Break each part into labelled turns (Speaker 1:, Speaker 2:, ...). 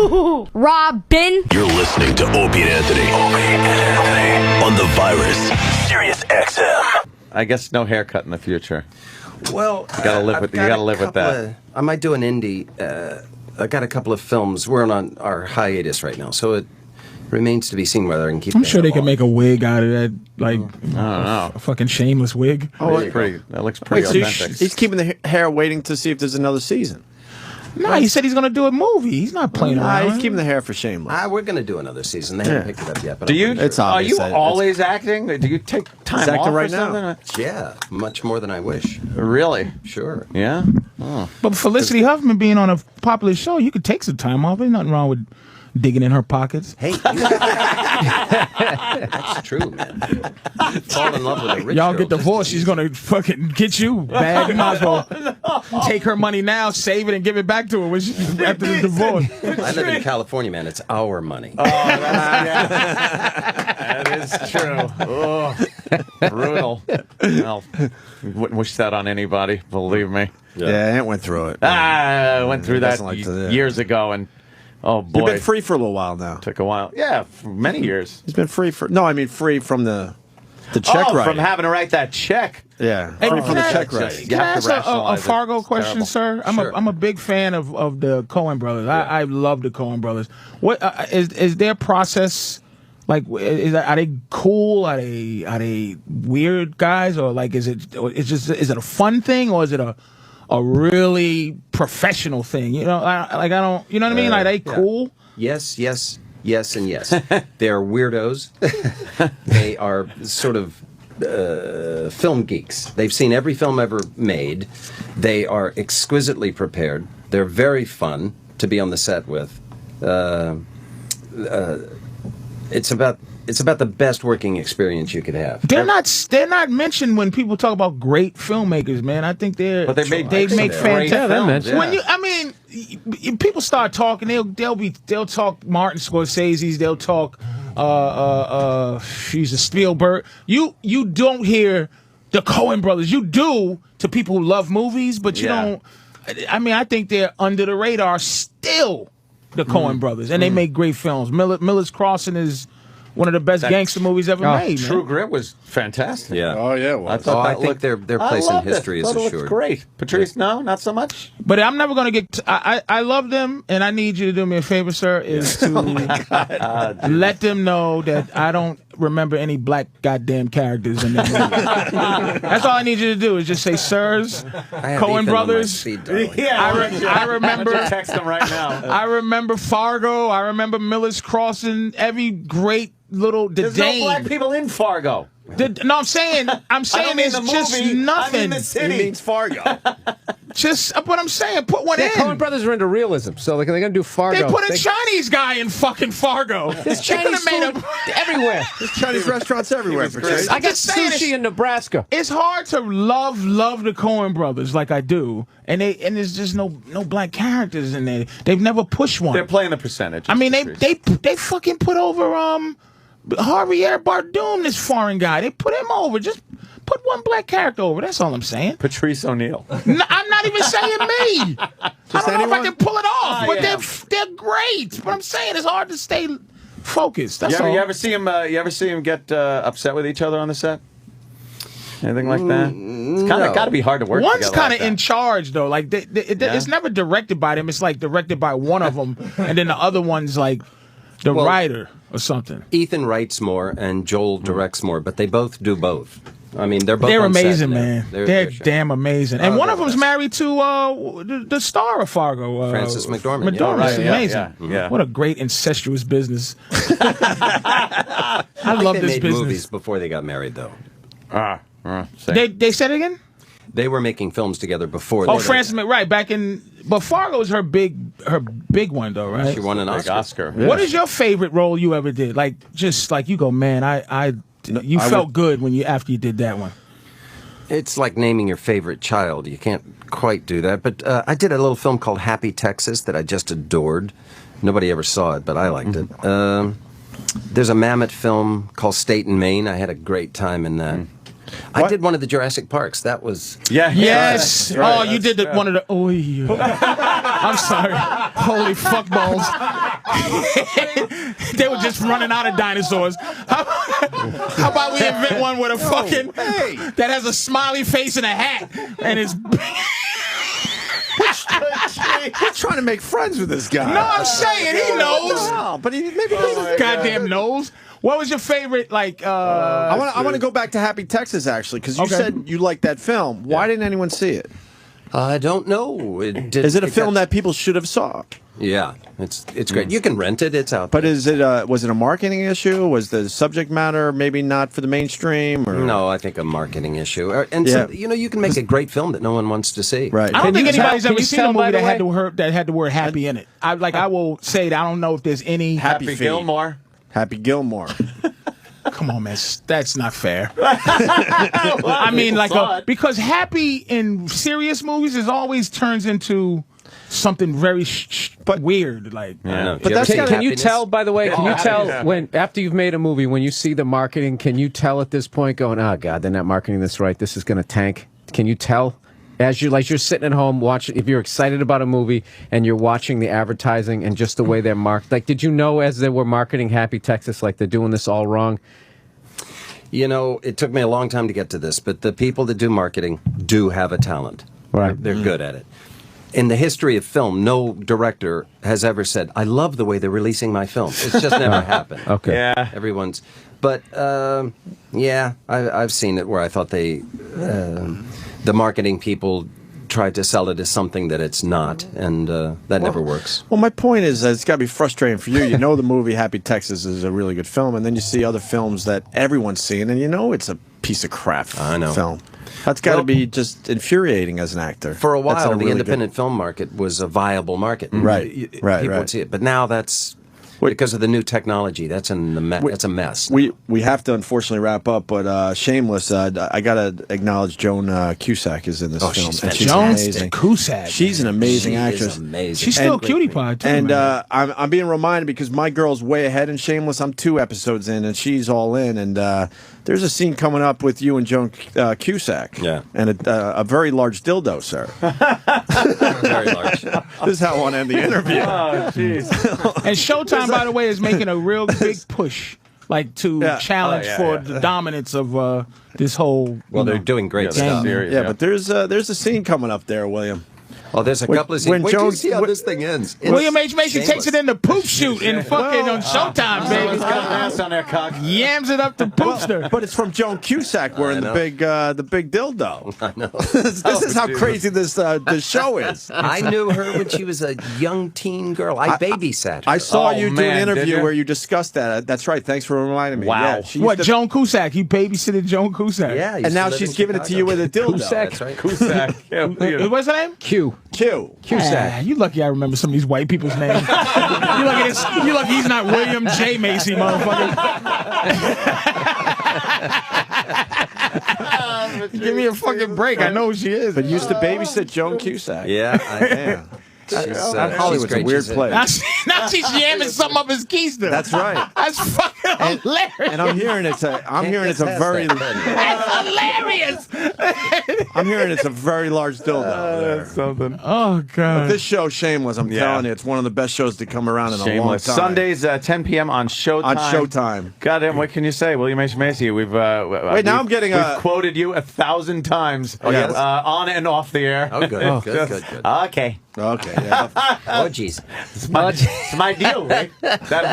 Speaker 1: Robin.
Speaker 2: You're listening to Opie and Anthony. On the virus, Sirius-XM.
Speaker 3: I guess no haircut in the future.
Speaker 4: Well,
Speaker 3: You gotta live with that.
Speaker 4: I might do an indie. I got a couple of films. We're on our hiatus right now, so it remains to be seen whether I can keep.
Speaker 5: I'm sure they can make a wig out of that, like
Speaker 3: I don't know.
Speaker 5: a fucking shameless wig.
Speaker 3: That looks pretty authentic.
Speaker 6: He's keeping the hair waiting to see if there's another season.
Speaker 5: No, he said he's going to do a movie. He's not playing around.
Speaker 6: He's keeping the hair for Shameless.
Speaker 4: We're going to do another season. They haven't picked it up yet. But
Speaker 3: Do you?
Speaker 6: It's
Speaker 3: Are
Speaker 6: obvious
Speaker 3: you
Speaker 6: that
Speaker 3: always acting? Do you take time
Speaker 6: He's
Speaker 3: off
Speaker 6: acting
Speaker 3: or
Speaker 6: right now.
Speaker 3: something?
Speaker 4: Yeah, much more than I wish.
Speaker 3: Really?
Speaker 4: Sure.
Speaker 3: Yeah. Oh.
Speaker 5: But Felicity Huffman being on a popular show, you could take some time off. There's nothing wrong with digging in her pockets.
Speaker 4: Hey, that's true, man. Fall in love with a rich
Speaker 5: Y'all
Speaker 4: girl
Speaker 5: get divorced, she's going to fucking get you bad. You might as well take her money now, save it, and give it back to her when after the divorce.
Speaker 4: I live in California, man. It's our money.
Speaker 3: Oh, that is true. Oh, brutal. Well, wouldn't wish that on anybody, believe me.
Speaker 6: Yeah, Ant went through it.
Speaker 3: I went through that
Speaker 6: doesn't like to-
Speaker 3: years ago, and oh boy,
Speaker 6: You've been free for a little while now.
Speaker 3: took a while. Yeah, for many years.
Speaker 6: He's been free for. No, I mean free from the check writing.
Speaker 3: From having to write that check.
Speaker 6: Yeah,
Speaker 5: Hey,
Speaker 6: free
Speaker 5: can
Speaker 6: from the
Speaker 5: I-
Speaker 6: check
Speaker 3: right.
Speaker 6: writing.
Speaker 3: You
Speaker 5: Can I
Speaker 3: have
Speaker 5: ask
Speaker 3: to
Speaker 5: a
Speaker 3: rationalize it.
Speaker 5: Fargo
Speaker 3: It's
Speaker 5: question,
Speaker 3: terrible.
Speaker 5: sir?
Speaker 4: Sure.
Speaker 5: I'm a big fan of the Coen brothers. I love the Coen brothers. What is their process? Like, are they cool? Are they weird guys, or like is it a fun thing, or is it a really professional thing? You know, I don't. You know what I mean? Like, they cool?
Speaker 4: Yes, yes, yes, and yes. They're weirdos. They are sort of film geeks. They've seen every film ever made. They are exquisitely prepared. They're very fun to be on the set with. It's about the best working experience you could have.
Speaker 5: They're not mentioned when people talk about great filmmakers, man. I think they
Speaker 3: But they
Speaker 5: make
Speaker 3: great
Speaker 5: fantastic
Speaker 3: films, yeah.
Speaker 5: When people start talking, they'll talk Martin Scorsese's, they'll talk she's a Spielberg. You don't hear the Coen brothers. You do to people who love movies, but you don't. I mean, I think they're under the radar still. The Coen brothers, and they make great films. Miller's Crossing is one of the best gangster movies ever made.
Speaker 3: True
Speaker 5: Man.
Speaker 3: Grit was fantastic.
Speaker 4: Yeah.
Speaker 6: Oh yeah, well,
Speaker 3: I thought
Speaker 4: I
Speaker 3: that
Speaker 4: think
Speaker 3: looked,
Speaker 4: their place in
Speaker 3: loved it.
Speaker 4: history is
Speaker 3: Thought it looked
Speaker 4: assured.
Speaker 3: great. Patrice, no, not so much.
Speaker 5: But I'm never going to get. I love them, and I need you to do me a favor, sir, is to let them know that I don't remember any black goddamn characters in that movie. That's all I need you to do is just say, sirs,
Speaker 4: I have
Speaker 5: Coen
Speaker 4: Ethan on my
Speaker 5: brothers.
Speaker 4: speed dial.
Speaker 5: I remember.
Speaker 3: Text them right now.
Speaker 5: I remember Fargo. I remember Miller's Crossing. Every great little
Speaker 3: There's no
Speaker 5: Dane.
Speaker 3: black people in Fargo.
Speaker 5: No, I'm saying
Speaker 3: I don't mean
Speaker 5: it's
Speaker 3: the
Speaker 5: just
Speaker 3: movie, I mean
Speaker 5: nothing.
Speaker 3: the
Speaker 6: he
Speaker 3: city.
Speaker 6: means Fargo.
Speaker 5: Just what I'm saying. Put one in.
Speaker 7: Coen brothers are into realism, so like, they're gonna do Fargo.
Speaker 5: They put a Chinese guy in fucking Fargo.
Speaker 7: There's
Speaker 5: They
Speaker 7: Chinese
Speaker 5: could've made
Speaker 7: food everywhere.
Speaker 6: There's Chinese restaurants everywhere. Patrice.
Speaker 7: I got
Speaker 5: just saying
Speaker 7: sushi in Nebraska.
Speaker 5: It's hard to love the Coen brothers like I do, and there's just no black characters in there. They've never pushed one.
Speaker 3: They're playing the percentage.
Speaker 5: I mean, they fucking put over Javier Bardem, this foreign guy. They put him over. Just put one black character over. That's all I'm saying.
Speaker 3: Patrice O'Neill.
Speaker 5: No, I'm not even saying me. I don't know if I can pull it off, but they're great. But I'm saying it's hard to stay focused. That's all.
Speaker 3: You ever see him get upset with each other on the set? Anything like that? It's kind of got to be hard to work.
Speaker 5: One's
Speaker 3: together
Speaker 5: kind of
Speaker 3: like
Speaker 5: in
Speaker 3: that.
Speaker 5: charge though. Like it's never directed by them. It's like directed by one of them, and then the other one's like the writer or something.
Speaker 4: Ethan writes more and Joel directs more, but they both do both. I mean, they're both.
Speaker 5: They're
Speaker 4: on set
Speaker 5: amazing,
Speaker 4: now.
Speaker 5: man. They're
Speaker 4: sure.
Speaker 5: damn amazing. And one of them's married to the star of Fargo,
Speaker 4: Frances McDormand.
Speaker 5: McDormand.
Speaker 4: Yeah, right,
Speaker 5: It's amazing.
Speaker 3: yeah.
Speaker 5: What a great incestuous business. I love
Speaker 4: They
Speaker 5: this
Speaker 4: made
Speaker 5: business.
Speaker 4: movies before they got married, though.
Speaker 5: They said it again?
Speaker 4: They were making films together before.
Speaker 5: Oh,
Speaker 4: they
Speaker 5: Frances McDormand, back in. But Fargo is her big one though, right?
Speaker 4: She won an Oscar.
Speaker 5: What is your favorite role you ever did? Like, just like you go, man, you felt good after you did that one.
Speaker 4: It's like naming your favorite child. You can't quite do that. But I did a little film called Happy Texas that I just adored. Nobody ever saw it, but I liked it. There's a Mammoth film called State and Maine. I had a great time in that. I did one of the Jurassic Parks. That was...
Speaker 3: Yeah.
Speaker 5: Yes.
Speaker 3: Right.
Speaker 5: Oh, you did one of the... Oh, yeah. I'm sorry. Holy fuck balls. They were just running out of dinosaurs. How about we invent one with a fucking that has a smiley face and a hat and it's.
Speaker 6: We're trying to make friends with this guy.
Speaker 5: No, I'm saying he knows.
Speaker 6: No, but maybe he doesn't.
Speaker 5: Goddamn knows. What was your favorite? Like,
Speaker 6: I want to go back to Happy Texas actually, because you said you liked that film. Why didn't anyone see it?
Speaker 4: I don't know.
Speaker 6: Is it a film that people should have saw?
Speaker 4: Yeah, it's great. You can rent it. It's out.
Speaker 6: But is it was it a marketing issue? Was the subject matter maybe not for the mainstream? Or?
Speaker 4: No, I think a marketing issue. And you can make a great film that no one wants to see.
Speaker 6: Right.
Speaker 5: I don't think anybody's
Speaker 7: can
Speaker 5: ever
Speaker 7: you
Speaker 5: seen a
Speaker 7: tell,
Speaker 5: movie
Speaker 7: by the
Speaker 5: that had the word happy in it. I will say that I don't know if there's any.
Speaker 3: Happy Gilmore.
Speaker 6: Happy Gilmore.
Speaker 5: Come on, man, that's not fair. I mean, like, because happy in serious movies always turns into something very weird. Like,
Speaker 4: But
Speaker 6: that's
Speaker 7: Can you tell, by the way, can you tell when, after you've made a movie, when you see the marketing, can you tell at this point going, oh, God, they're not marketing this right, this is going to tank? Can you tell? As you're sitting at home watching, if you're excited about a movie and you're watching the advertising and just the way they're marked, like, did you know as they were marketing Happy Texas, like, they're doing this all wrong?
Speaker 4: You know, it took me a long time to get to this, but the people that do marketing do have a talent.
Speaker 7: Right.
Speaker 4: They're good at it. In the history of film, no director has ever said, I love the way they're releasing my film. It's just never happened.
Speaker 7: Okay.
Speaker 3: Yeah.
Speaker 4: Everyone's. But, I've seen it where I thought the marketing people tried to sell it as something that it's not, and that never works.
Speaker 6: Well, my point is that it's got to be frustrating for you. You know the movie Happy Texas is a really good film, and then you see other films that everyone's seen, and you know it's a piece of crap
Speaker 4: I know.
Speaker 6: film. That's got to be just infuriating as an actor.
Speaker 4: For a while, the
Speaker 6: really
Speaker 4: independent film market was a viable market.
Speaker 6: Right.
Speaker 4: People would see it. But now that's, because of the new technology, that's a mess.
Speaker 6: We have to unfortunately wrap up, but Shameless, I got to acknowledge Joan Cusack is in this film.
Speaker 4: She's
Speaker 6: and
Speaker 5: Joan
Speaker 6: amazing.
Speaker 5: Cusack.
Speaker 6: She's an amazing actress.
Speaker 4: Is amazing.
Speaker 5: She's still a cutie pie, too.
Speaker 6: And
Speaker 5: man.
Speaker 6: I'm being reminded because my girl's way ahead in Shameless. I'm 2 episodes in, and she's all in. And there's a scene coming up with you and Joan Cusack.
Speaker 4: Yeah.
Speaker 6: And a very large dildo, sir.
Speaker 4: Very large.
Speaker 6: This is how I want to end the interview.
Speaker 3: Oh, jeez.
Speaker 5: And Showtime, by the way, is making a real big push, like to challenge the dominance of this whole.
Speaker 4: Well, they're doing great stuff.
Speaker 3: Serious,
Speaker 6: Yeah, but there's a scene coming up there, William.
Speaker 4: Oh, there's a couple of scenes. Wait till you see how this thing ends.
Speaker 5: William H. Macy takes it in the poop shoot in fucking on Showtime, baby.
Speaker 3: He's got an ass on their cock.
Speaker 5: Yams it up the poopster.
Speaker 6: But it's from Joan Cusack wearing the big dildo.
Speaker 4: I know.
Speaker 6: This is how crazy this show is.
Speaker 4: I knew her when she was a young teen girl. I babysat her.
Speaker 6: I saw you do an
Speaker 3: man, did
Speaker 6: interview
Speaker 3: you?
Speaker 6: where you discussed that. That's right. Thanks for reminding me.
Speaker 3: Wow.
Speaker 6: Yeah, she used
Speaker 5: What,
Speaker 6: to-
Speaker 5: Joan Cusack? You babysitted Joan Cusack.
Speaker 4: Yeah,
Speaker 6: And now she's giving it to you with a dildo.
Speaker 7: Cusack.
Speaker 4: That's right.
Speaker 3: Cusack.
Speaker 5: What's her name?
Speaker 7: Q.
Speaker 6: Q.
Speaker 5: Ah, you lucky I remember some of these white people's names. You lucky he's not William J. Macy, motherfucker. Give me a fucking break. I know who she is.
Speaker 6: But you used to babysit Joan Cusack.
Speaker 4: Yeah.
Speaker 6: Yeah. Hollywood's a weird place.
Speaker 5: Now she's yamming something up his keister.
Speaker 6: That's right.
Speaker 5: That's fucking hilarious.
Speaker 6: And I'm hearing it's a very
Speaker 5: That's hilarious.
Speaker 6: I'm hearing it's a very large dildo. there.
Speaker 3: Something.
Speaker 5: Oh God.
Speaker 6: This show, Shameless, I'm telling you, it's one of the best shows to come around in a long
Speaker 3: Shameless.
Speaker 6: time.
Speaker 3: Sundays, 10 p.m. on Showtime.
Speaker 6: On Showtime.
Speaker 3: Goddamn, what can you say? William H. Macy, we've
Speaker 6: now I'm getting
Speaker 3: we've
Speaker 6: a-
Speaker 3: quoted you 1,000 times.
Speaker 6: Oh, yes?
Speaker 3: On and off the air.
Speaker 4: Oh, good. Good.
Speaker 3: Okay.
Speaker 6: Okay. Yeah.
Speaker 4: Oh, jeez.
Speaker 3: It's my deal, Rick. That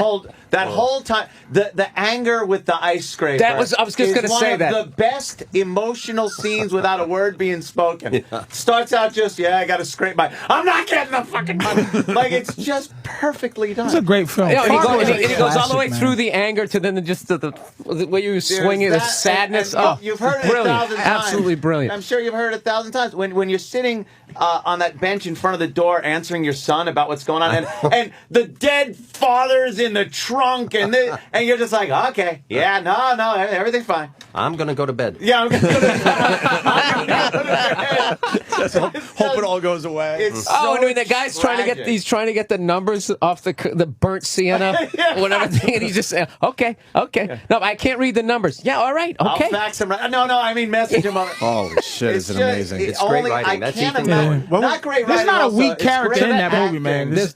Speaker 3: whole time, the anger with the ice scraper.
Speaker 7: I was just
Speaker 3: is
Speaker 7: gonna say
Speaker 3: one
Speaker 7: that.
Speaker 3: of the best emotional scenes without a word being spoken. Starts out just, I got to scrape my. I'm not getting the fucking money. Like it's just perfectly done.
Speaker 5: It's a great film.
Speaker 7: Yeah, and
Speaker 5: Fargo is a
Speaker 7: he goes all the way
Speaker 5: classic,
Speaker 7: through
Speaker 5: man.
Speaker 7: the anger to then just the way you swinging, the
Speaker 3: that,
Speaker 7: sadness.
Speaker 3: and you've heard it
Speaker 7: brilliant.
Speaker 3: 1,000 times.
Speaker 7: Absolutely brilliant.
Speaker 3: I'm sure you've heard it 1,000 times. When you're sitting on that bench in front of the door answering your son about what's going on, and the dead father's in the trunk, and you're just like, okay, no, everything's fine.
Speaker 4: I'm going to go to bed.
Speaker 3: Yeah, I'm gonna go to bed.
Speaker 6: Hope it all goes away.
Speaker 3: It's
Speaker 7: Oh,
Speaker 3: so
Speaker 7: I mean, the guy's
Speaker 3: tragic.
Speaker 7: trying to get the numbers off the burnt sienna, whatever thing, and he's just saying, okay. No, I can't read the numbers. Yeah, all right, okay.
Speaker 3: I'll fax him. No, I mean message him on it.
Speaker 6: Holy shit, is it amazing?
Speaker 4: It's great writing.
Speaker 3: I
Speaker 4: That's
Speaker 3: can't
Speaker 4: Ethan
Speaker 3: imagine.
Speaker 4: Coen.
Speaker 3: Not great
Speaker 5: There's
Speaker 3: writing.
Speaker 5: not a
Speaker 3: also.
Speaker 5: weak
Speaker 3: It's
Speaker 5: character
Speaker 3: great
Speaker 5: in that movie,
Speaker 3: acting.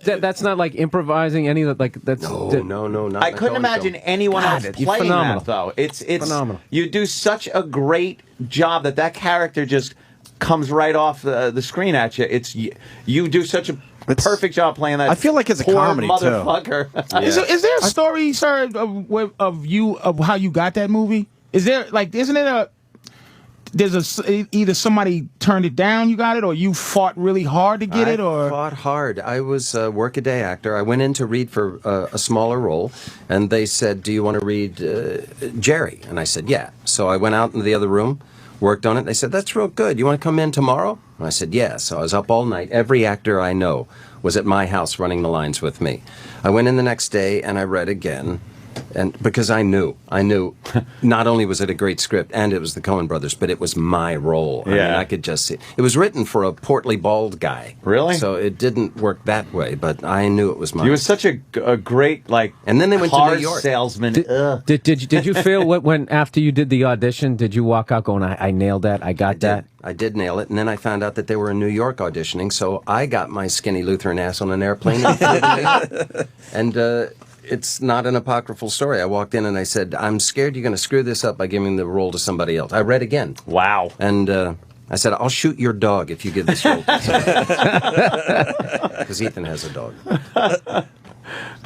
Speaker 5: man.
Speaker 7: That's not like improvising any of like that's
Speaker 4: No, not
Speaker 3: I
Speaker 4: in a
Speaker 3: couldn't
Speaker 4: Coen
Speaker 3: imagine
Speaker 4: film.
Speaker 3: anyone else
Speaker 7: it's
Speaker 3: playing
Speaker 7: phenomenal.
Speaker 3: that though. It's
Speaker 7: Phenomenal.
Speaker 3: You do such a great job that character just comes right off the screen at you. You do such a perfect job playing that.
Speaker 6: I feel like it's a
Speaker 3: poor
Speaker 6: comedy, too.
Speaker 3: motherfucker.
Speaker 5: Is there a story, sir, of how you got that movie? Is there isn't it either somebody turned it down, you got it, or you fought really hard to get it, or
Speaker 4: I fought hard. I was a workaday actor. I went in to read for a smaller role, and they said, "Do you want to read Jerry?" And I said, "Yeah." So I went out into the other room, worked on it. They said, "That's real good. You want to come in tomorrow?" And I said, "Yeah." So I was up all night. Every actor I know was at my house running the lines with me. I went in the next day and I read again. And because I knew not only was it a great script and it was the Coen brothers, but it was my role. I mean, I could just see it was written for a portly bald guy.
Speaker 3: Really?
Speaker 4: So it didn't work that way, but I knew it was mine.
Speaker 3: You were such a great
Speaker 4: and then they went to
Speaker 3: car
Speaker 4: New York.
Speaker 3: salesman.
Speaker 7: Did you feel when after you did the audition, did you walk out going, I nailed that, I got that?
Speaker 4: I did nail it, and then I found out that they were in New York auditioning, so I got my skinny Lutheran ass on an airplane and it's not an apocryphal story. I walked in and I said, "I'm scared you're going to screw this up by giving the role to somebody else." I read again.
Speaker 3: Wow.
Speaker 4: And I said, "I'll shoot your dog if you give this role." Because Ethan has a dog.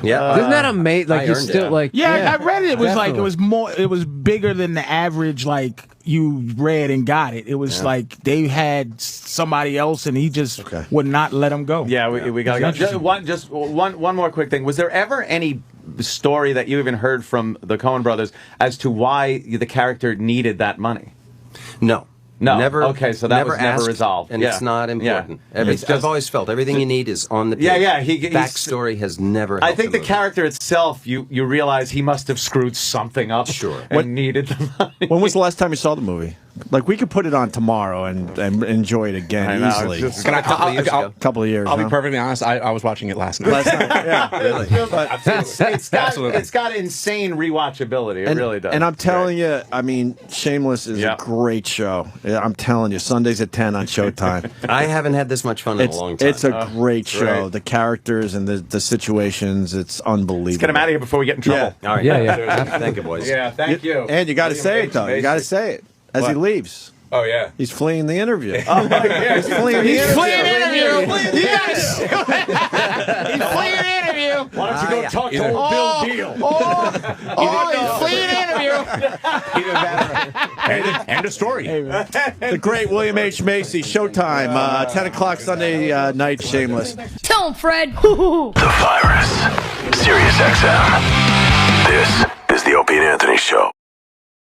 Speaker 4: Yeah.
Speaker 7: Isn't that amazing? Like
Speaker 4: I
Speaker 7: you
Speaker 4: earned
Speaker 7: still
Speaker 4: it.
Speaker 7: like
Speaker 5: I read it. It was
Speaker 7: definitely.
Speaker 5: it was bigger than the average. Like you read and got it. It was like they had somebody else, and he just would not let him go.
Speaker 3: Yeah, we got to go. Just one more quick thing. Was there ever any story that you even heard from the Coen brothers as to why the character needed that money?
Speaker 4: No.
Speaker 3: No.
Speaker 4: Never.
Speaker 3: Okay, so that was never
Speaker 4: asked,
Speaker 3: resolved.
Speaker 4: and it's not important.
Speaker 3: Yeah.
Speaker 4: I've always felt everything you need is on the page. Backstory has never.
Speaker 3: I think the
Speaker 4: movie.
Speaker 3: character itself, you realize he must have screwed something up.
Speaker 4: Sure.
Speaker 3: And needed the money.
Speaker 6: When was the last time you saw the movie? Like, we could put it on tomorrow and enjoy it again
Speaker 3: I know,
Speaker 6: easily.
Speaker 3: it's just-
Speaker 1: Can I,
Speaker 6: A couple of years.
Speaker 1: I'll be
Speaker 6: huh?
Speaker 1: perfectly honest. I was watching it last night.
Speaker 6: Yeah, really.
Speaker 3: It's got insane rewatchability. It really does.
Speaker 6: And I'm telling you, I mean, Shameless is
Speaker 3: Yeah.
Speaker 6: a great show. Yeah, I'm telling you, Sundays at 10 on Showtime.
Speaker 4: I haven't had this much fun in a long time.
Speaker 6: It's a great show.
Speaker 3: great.
Speaker 6: The characters and the situations, it's unbelievable.
Speaker 3: Let's get him out of here before we get in trouble.
Speaker 4: All right.
Speaker 7: Yeah.
Speaker 4: Thank you, boys.
Speaker 3: Yeah, thank you.
Speaker 6: And you got to
Speaker 3: William
Speaker 6: say
Speaker 3: H.
Speaker 6: it, though. You
Speaker 3: Macy.
Speaker 6: got to say it as he
Speaker 3: What?
Speaker 6: leaves.
Speaker 3: Oh, yeah.
Speaker 6: He's fleeing the interview.
Speaker 3: Yeah,
Speaker 6: He's fleeing the interview.
Speaker 5: Yes. He's fleeing interview.
Speaker 3: Why don't you go talk to old Bill Deal?
Speaker 5: He's fleeing interview.
Speaker 1: Either that and a story.
Speaker 6: The great William H. Macy, Showtime, 10 o'clock Sunday night, Shameless.
Speaker 8: Tell him, Fred.
Speaker 2: The Virus. Sirius-XM.